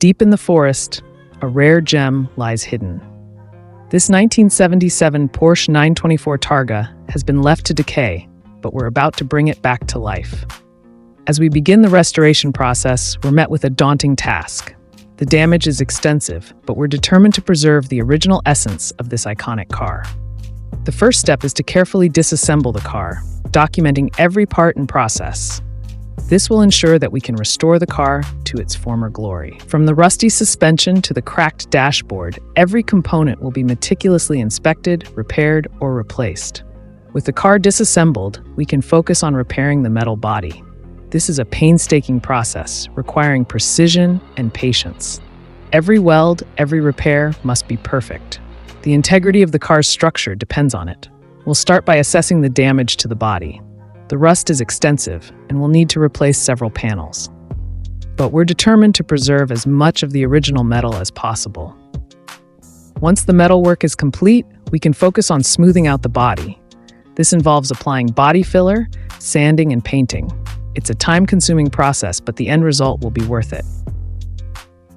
Deep in the forest, a rare gem lies hidden. This 1977 Porsche 924 Targa has been left to decay, but we're about to bring it back to life. As we begin the restoration process, we're met with a daunting task. The damage is extensive, but we're determined to preserve the original essence of this iconic car. The first step is to carefully disassemble the car, documenting every part and process. This will ensure that we can restore the car to its former glory. From the rusty suspension to the cracked dashboard, every component will be meticulously inspected, repaired, or replaced. With the car disassembled, we can focus on repairing the metal body. This is a painstaking process, requiring precision and patience. Every weld, every repair must be perfect. The integrity of the car's structure depends on it. We'll start by assessing the damage to the body. The rust is extensive, and we'll need to replace several panels. But we're determined to preserve as much of the original metal as possible. Once the metal work is complete, we can focus on smoothing out the body. This involves applying body filler, sanding, and painting. It's a time-consuming process, but the end result will be worth it.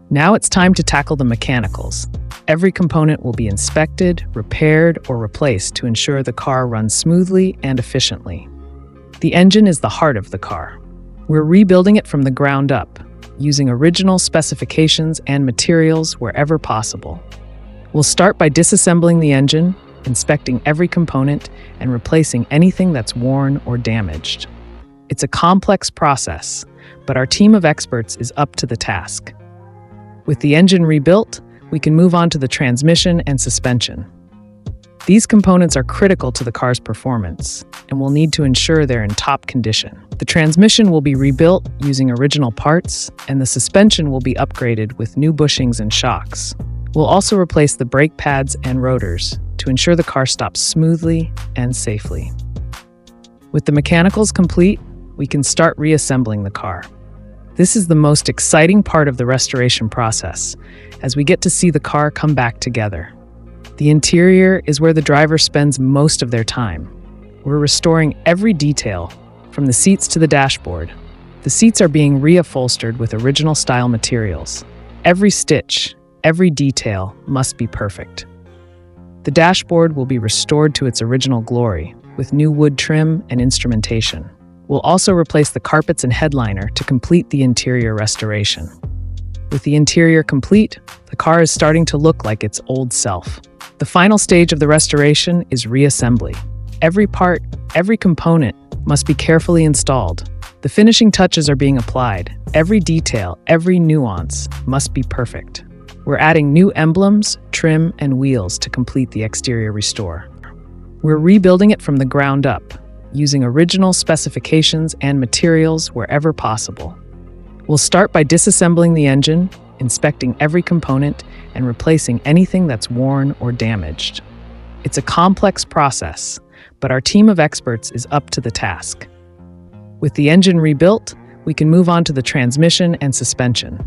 Now it's time to tackle the mechanicals. Every component will be inspected, repaired, or replaced to ensure the car runs smoothly and efficiently. The engine is the heart of the car. We're rebuilding it from the ground up, using original specifications and materials wherever possible. We'll start by disassembling the engine, inspecting every component, and replacing anything that's worn or damaged. It's a complex process, but our team of experts is up to the task. With the engine rebuilt, we can move on to the transmission and suspension. These components are critical to the car's performance, and we'll need to ensure they're in top condition. The transmission will be rebuilt using original parts, and the suspension will be upgraded with new bushings and shocks. We'll also replace the brake pads and rotors to ensure the car stops smoothly and safely. With the mechanicals complete, we can start reassembling the car. This is the most exciting part of the restoration process, as we get to see the car come back together. The interior is where the driver spends most of their time. We're restoring every detail, from the seats to the dashboard. The seats are being reupholstered with original style materials. Every stitch, every detail must be perfect. The dashboard will be restored to its original glory, with new wood trim and instrumentation. We'll also replace the carpets and headliner to complete the interior restoration. With the interior complete, the car is starting to look like its old self. The final stage of the restoration is reassembly. Every part, every component must be carefully installed. The finishing touches are being applied. Every detail, every nuance must be perfect. We're adding new emblems, trim, and wheels to complete the exterior restore. We're rebuilding it from the ground up, using original specifications and materials wherever possible. We'll start by disassembling the engine, inspecting every component, and replacing anything that's worn or damaged. It's a complex process, but our team of experts is up to the task. With the engine rebuilt, we can move on to the transmission and suspension.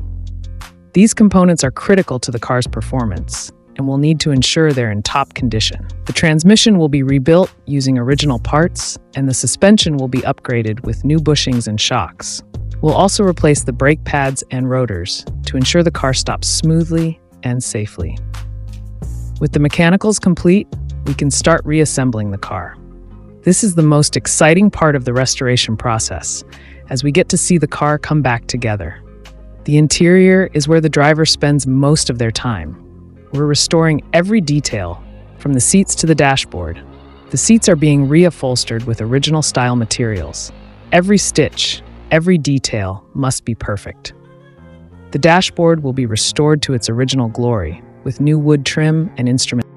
These components are critical to the car's performance, and we'll need to ensure they're in top condition. The transmission will be rebuilt using original parts, and the suspension will be upgraded with new bushings and shocks. We'll also replace the brake pads and rotors to ensure the car stops smoothly and safely. With the mechanicals complete, we can start reassembling the car. This is the most exciting part of the restoration process, as we get to see the car come back together. The interior is where the driver spends most of their time. We're restoring every detail, from the seats to the dashboard. The seats are being reupholstered with original style materials. Every stitch, every detail must be perfect. The dashboard will be restored to its original glory, with new wood trim and instrumentation.